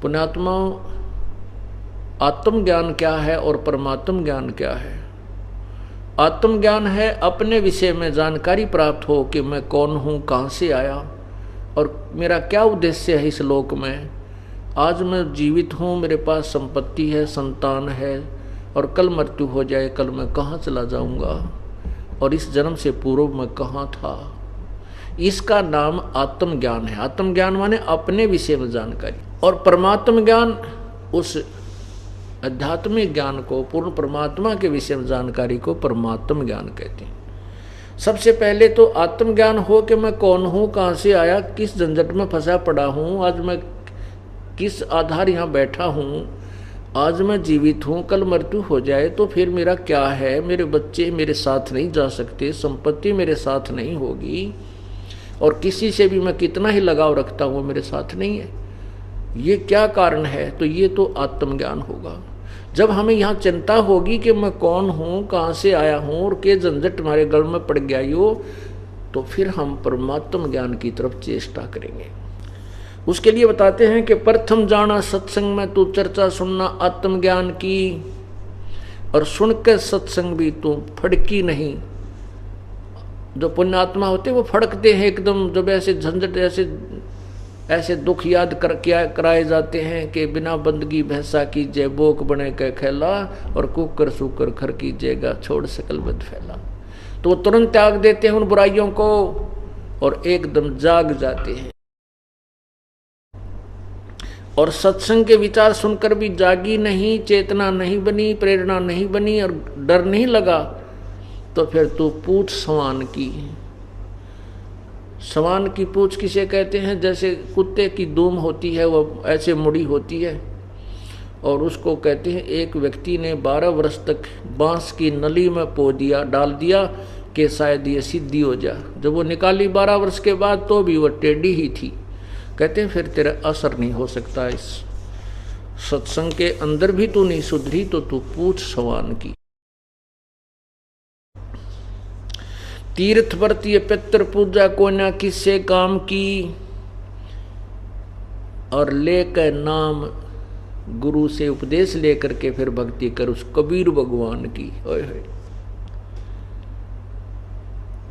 पुण्यात्माओं, आत्मज्ञान क्या है और परमात्म ज्ञान क्या है? आत्मज्ञान है अपने विषय में जानकारी प्राप्त हो कि मैं कौन हूँ, कहाँ से आया और मेरा क्या उद्देश्य है इस लोक में। आज मैं जीवित हूँ, मेरे पास संपत्ति है, संतान है, और कल मृत्यु हो जाए, कल मैं कहाँ चला जाऊँगा और इस जन्म से पूर्व मैं कहाँ था। इसका नाम आत्मज्ञान है। आत्मज्ञान माने अपने विषय में जानकारी। और परमात्म ज्ञान उस आध्यात्मिक ज्ञान को, पूर्ण परमात्मा के विषय में जानकारी को परमात्म ज्ञान कहते हैं। सबसे पहले तो आत्मज्ञान हो कि मैं कौन हूँ, कहाँ से आया, किस झंझट में फंसा पड़ा हूँ, आज मैं किस आधार यहाँ बैठा हूँ, आज मैं जीवित हूँ, कल मृत्यु हो जाए तो फिर मेरा क्या है। मेरे बच्चे मेरे साथ नहीं जा सकते, संपत्ति मेरे साथ नहीं होगी, और किसी से भी मैं कितना ही लगाव रखता हूँ मेरे साथ नहीं है। ये क्या कारण है? तो ये तो आत्मज्ञान होगा। जब हमें यहाँ चिंता होगी कि मैं कौन हूँ, कहाँ से आया हूँ और के झंझट हमारे गल में पड़ गया यो, तो फिर हम परमात्म ज्ञान की तरफ चेष्टा करेंगे। उसके लिए बताते हैं कि प्रथम जाना सत्संग में तू चर्चा सुनना आत्मज्ञान की, और सुन के सत्संग भी तू फड़की नहीं। जो पुण्यात्मा होते वो फड़कते हैं एकदम, जब ऐसे झंझट ऐसे दुख याद कराए जाते हैं कि बिना बंदगी भैंसा की जय बोक बने के खेला, और कुकर सुकर खर की जयगा छोड़ सकल बद फैला। तो वो तुरंत त्याग देते हैं उन बुराइयों को और एकदम जाग जाते हैं। और सत्संग के विचार सुनकर भी जागी नहीं, चेतना नहीं बनी, प्रेरणा नहीं बनी और डर नहीं लगा, तो फिर तू पूछ सवान की। सवान की पूछ किसे कहते हैं? जैसे कुत्ते की दूम होती है वो ऐसे मुड़ी होती है, और उसको कहते हैं एक व्यक्ति ने 12 वर्ष तक बांस की नली में डाल दिया कि शायद ये सिद्धि हो जा। जब वो निकाली 12 वर्ष के बाद तो भी वो टेढ़ी ही थी। कहते हैं फिर तेरा असर नहीं हो सकता, इस सत्संग के अंदर भी तू नहीं सुधरी तो तू पूछ सवान की। तीर्थ व्रत ये पितृ पूजा को ना किससे काम की, और लेकर नाम गुरु से उपदेश लेकर के फिर भक्ति कर उस कबीर भगवान की। ओए होए।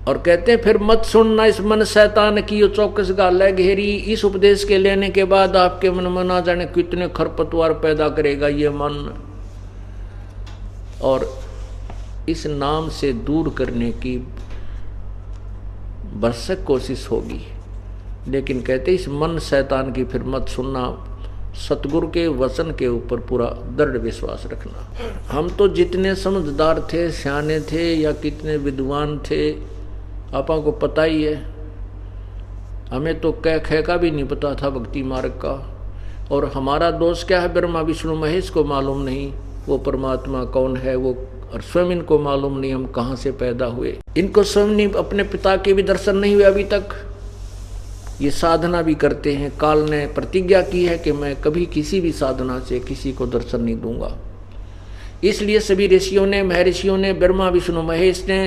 और कहते हैं फिर मत सुनना इस मन शैतान की, यो चौकस गाल है घेरी। इस उपदेश के लेने के बाद आपके मन में ना जाने कितने खरपतवार पैदा करेगा ये मन, और इस नाम से दूर करने की भरसक कोशिश होगी। लेकिन कहते इस मन शैतान की फिर मत सुनना, सतगुरु के वचन के ऊपर पूरा दृढ़ विश्वास रखना। हम तो जितने समझदार थे, सियाने थे या कितने विद्वान थे, आपा को पता ही है। हमें तो कह खे का भी नहीं पता था भक्ति मार्ग का। और हमारा दोष क्या है? ब्रह्मा विष्णु महेश को मालूम नहीं वो परमात्मा कौन है, वो और स्वयं इनको मालूम नहीं हम कहाँ से पैदा हुए। इनको स्वयं नहीं, अपने पिता के भी दर्शन नहीं हुए अभी तक। ये साधना भी करते हैं। काल ने प्रतिज्ञा की है कि मैं कभी किसी भी साधना से किसी को दर्शन नहीं दूंगा। इसलिए सभी ऋषियों ने, महर्षियों ने, ब्रह्मा विष्णु महेश ने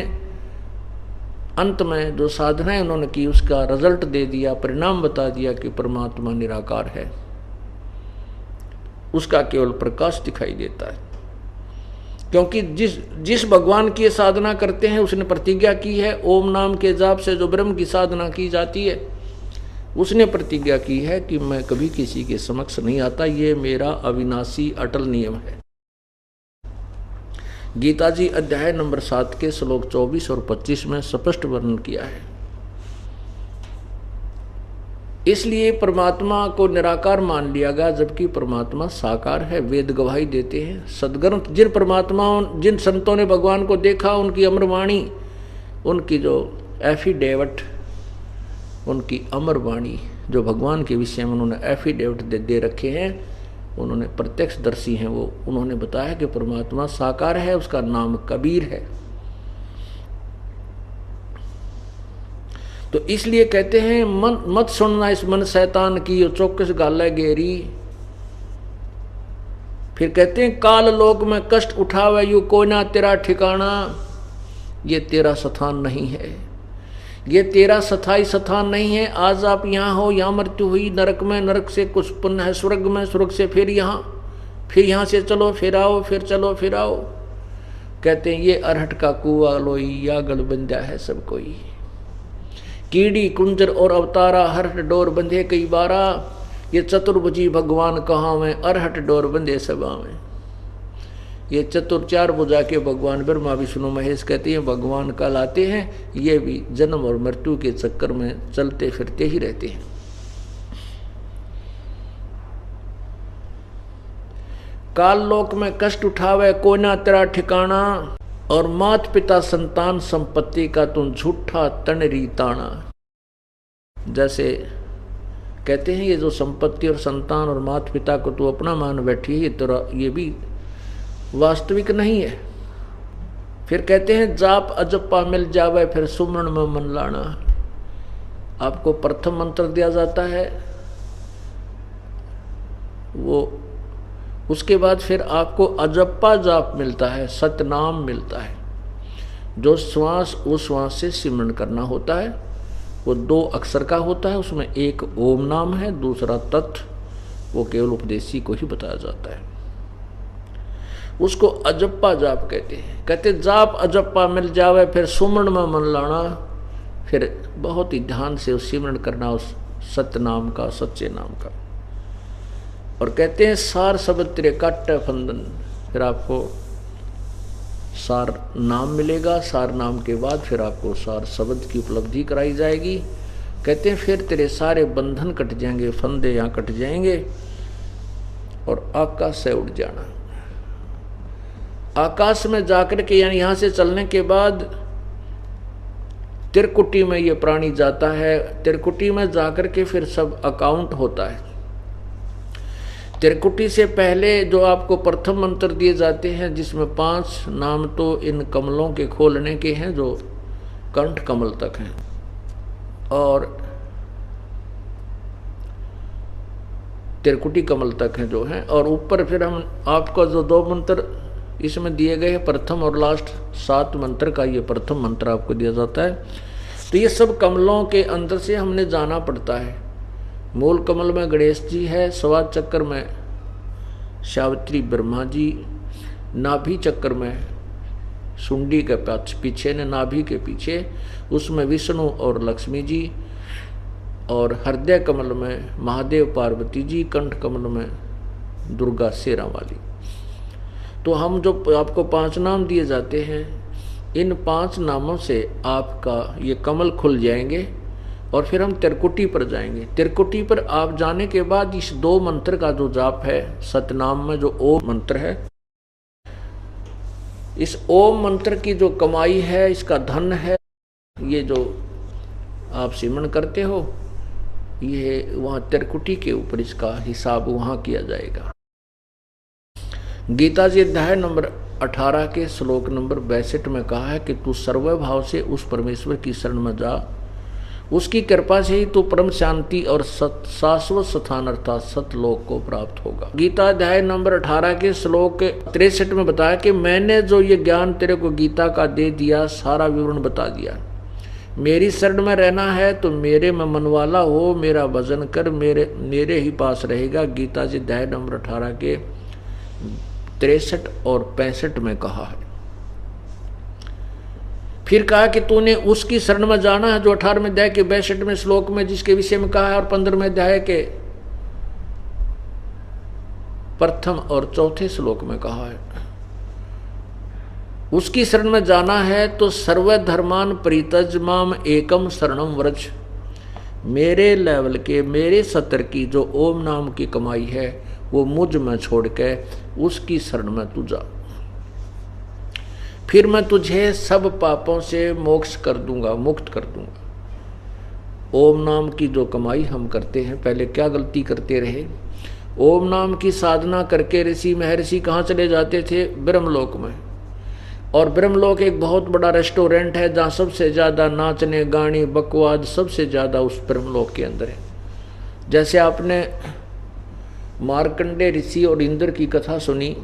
अंत में जो साधनाएं उन्होंने की उसका रिजल्ट दे दिया, परिणाम बता दिया कि परमात्मा निराकार है, उसका केवल प्रकाश दिखाई देता है। क्योंकि जिस भगवान की साधना करते हैं उसने प्रतिज्ञा की है, ओम नाम के जाप से जो ब्रह्म की साधना की जाती है उसने प्रतिज्ञा की है कि मैं कभी किसी के समक्ष नहीं आता, ये मेरा अविनाशी अटल नियम है। गीता जी अध्याय नंबर 7 के श्लोक 24 और 25 में स्पष्ट वर्णन किया है। इसलिए परमात्मा को निराकार मान लिया गया, जबकि परमात्मा साकार है। वेद गवाही देते हैं, सदग्रंथ, जिन परमात्माओं, जिन संतों ने भगवान को देखा, उनकी अमरवाणी, उनकी जो एफिडेविट, उनकी अमरवाणी जो भगवान के विषय में उन्होंने एफिडेविट दे रखे हैं, उन्होंने प्रत्यक्षदर्शी हैं, वो उन्होंने बताया कि परमात्मा साकार है, उसका नाम कबीर है। तो इसलिए कहते हैं मत सुनना इस मन शैतान की, यो चौकस गाल गेरी। फिर कहते हैं काल लोक में कष्ट उठावे यू कोई ना तेरा ठिकाना, ये तेरा स्थान नहीं है। ये तेरा स्थायी स्थान नहीं है। आज आप यहाँ हो, यहाँ मृत्यु हुई नरक में, नरक से कुछ पुण्य है स्वर्ग में, स्वर्ग से फिर यहाँ से चलो फिर आओ, फिर चलो फिर आओ। कहते हैं ये अरहट का कुआ लोई, या गलबंदा है सब कोई। कीड़ी कुंजर और अवतारा, हरहट डोर बंधे कई बारा। ये चतुर्भुजी भगवान कहाँ में, अरहट डोर बंधे सभा में। ये चतुर चार भुजा के भगवान ब्रह्मा विष्णु महेश कहते हैं भगवान कहलाते हैं। ये भी जन्म और मृत्यु के चक्कर में चलते फिरते ही रहते हैं। काल लोक में कष्ट उठावे कोई ना तेरा ठिकाना, और मात पिता संतान संपत्ति का तुम झूठा तनरी ताना। जैसे कहते हैं ये जो संपत्ति और संतान और मात पिता को तू अपना मान बैठी है, तेरा ये भी वास्तविक नहीं है। फिर कहते हैं जाप अजप्पा मिल जावे, फिर सुमरण में मन लाना। आपको प्रथम मंत्र दिया जाता है, वो उसके बाद फिर आपको अजप्पा जाप मिलता है, सतनाम मिलता है। जो श्वास उस श्वास से सिमरण करना होता है, वो 2 अक्षर का होता है। उसमें एक ओम नाम है, दूसरा तत्, वो केवल उपदेशी को ही बताया जाता है। उसको अजप्पा जाप कहते हैं। कहते जाप अजप्पा मिल जावे, फिर सुमरण में मन लाना। फिर बहुत ही ध्यान से उस सिमरण करना उस सत्य नाम का, सच्चे नाम का। और कहते हैं सार शब्द तेरे काट फंदन। फिर आपको सार नाम मिलेगा, सार नाम के बाद फिर आपको सार शब्द की उपलब्धि कराई जाएगी। कहते हैं फिर तेरे सारे बंधन कट जाएंगे, फंदे यहाँ कट जाएंगे और आकाश से उड़ जाना। आकाश में जाकर के यानी यहाँ से चलने के बाद त्रिकुटी में ये प्राणी जाता है। त्रिकुटी में जाकर के फिर सब अकाउंट होता है। त्रिकुटी से पहले जो आपको प्रथम मंत्र दिए जाते हैं, जिसमें 5 नाम तो इन कमलों के खोलने के हैं जो कंठ कमल तक हैं, और त्रिकुटी कमल तक हैं जो हैं। और ऊपर फिर हम आपको जो 2 मंत्र इसमें दिए गए हैं, प्रथम और लास्ट 7 मंत्र का ये प्रथम मंत्र आपको दिया जाता है। तो ये सब कमलों के अंदर से हमने जाना पड़ता है। मूल कमल में गणेश जी है, स्वाद चक्कर में सावित्री ब्रह्मा जी, नाभि चक्र में सुंडी के पीछे ने नाभि के पीछे उसमें विष्णु और लक्ष्मी जी, और हृदय कमल में महादेव पार्वती जी, कंठ कमल में दुर्गा शेरा वाली। तो हम जो आपको 5 नाम दिए जाते हैं, इन 5 नामों से आपका ये कमल खुल जाएंगे और फिर हम त्रिकुटी पर जाएंगे। त्रिकुटी पर आप जाने के बाद इस 2 मंत्र का जो जाप है, सतनाम में जो ओम मंत्र है, इस ओम मंत्र की जो कमाई है, इसका धन है, ये जो आप सिमरण करते हो, ये वहाँ त्रिकुटी के ऊपर इसका हिसाब वहाँ किया जाएगा। गीता जी अध्याय नंबर 18 के श्लोक नंबर 62 में कहा है कि तू सर्वभाव से उस परमेश्वर की शरण में जा, उसकी कृपा से ही तू परम शांति और शाश्वत स्थान अर्थात सतलोक को प्राप्त होगा। गीता अध्याय नंबर 18 के श्लोक 63 में बताया कि मैंने जो ये ज्ञान तेरे को गीता का दे दिया, सारा विवरण बता दिया। मेरी शरण में रहना है तो मेरे में मनवाला हो, मेरा भजन कर, मेरे ही पास रहेगा। गीता जी अध्याय नंबर 18 के 63 और 65 में कहा है। फिर कहा कि तूने उसकी शरण में जाना है जो 18वें अध्याय के 62वें श्लोक में जिसके विषय में कहा है, और 15वें अध्याय के प्रथम और चौथे श्लोक में कहा है। उसकी शरण में जाना है तो सर्वधर्मान परित्यज माम एकम शरणम व्रज। मेरे लेवल के, मेरे सत्र की जो ओम नाम की कमाई है, वो मुझ में छोड़ के उसकी शरण में तू जा, फिर मैं तुझे सब पापों से मोक्ष कर दूंगा, मुक्त कर दूंगा। ओम नाम की जो कमाई हम करते हैं, पहले क्या गलती करते रहे, ओम नाम की साधना करके ऋषि महर्षि कहाँ चले जाते थे? ब्रह्मलोक में। और ब्रह्मलोक एक बहुत बड़ा रेस्टोरेंट है जहाँ सबसे ज़्यादा नाचने गाने बकवाद सबसे ज़्यादा उस ब्रह्मलोक के अंदर है। जैसे आपने मार्कंडे ऋषि और इंद्र की कथा सुनी,